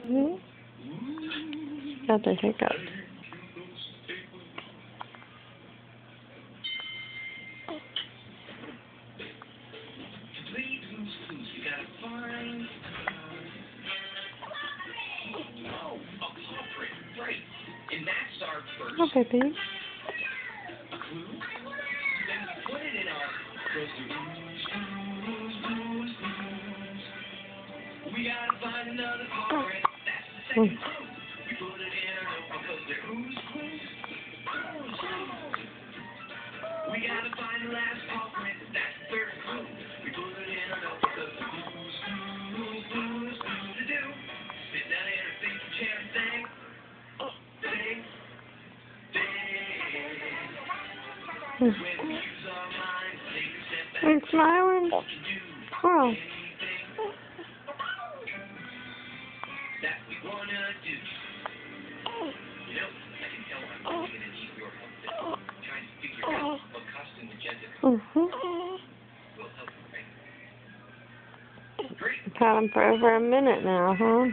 Hmm? Got the hiccups. Oh, baby. We gotta find another culprit. That's the second clue. We put it in our notebook because they're who's clues. We gotta find the last culprit. That's the third clue. We put it in our notebook because they're who's to do. Sit down here and think your chair and think. When we use our minds, take a step back. I'm smiling. Oh. That we wanna do. You know, I can tell I'm going to need your help there. Trying to figure out what costume agenda will help you, right? Great. I've had him for over a minute now, huh?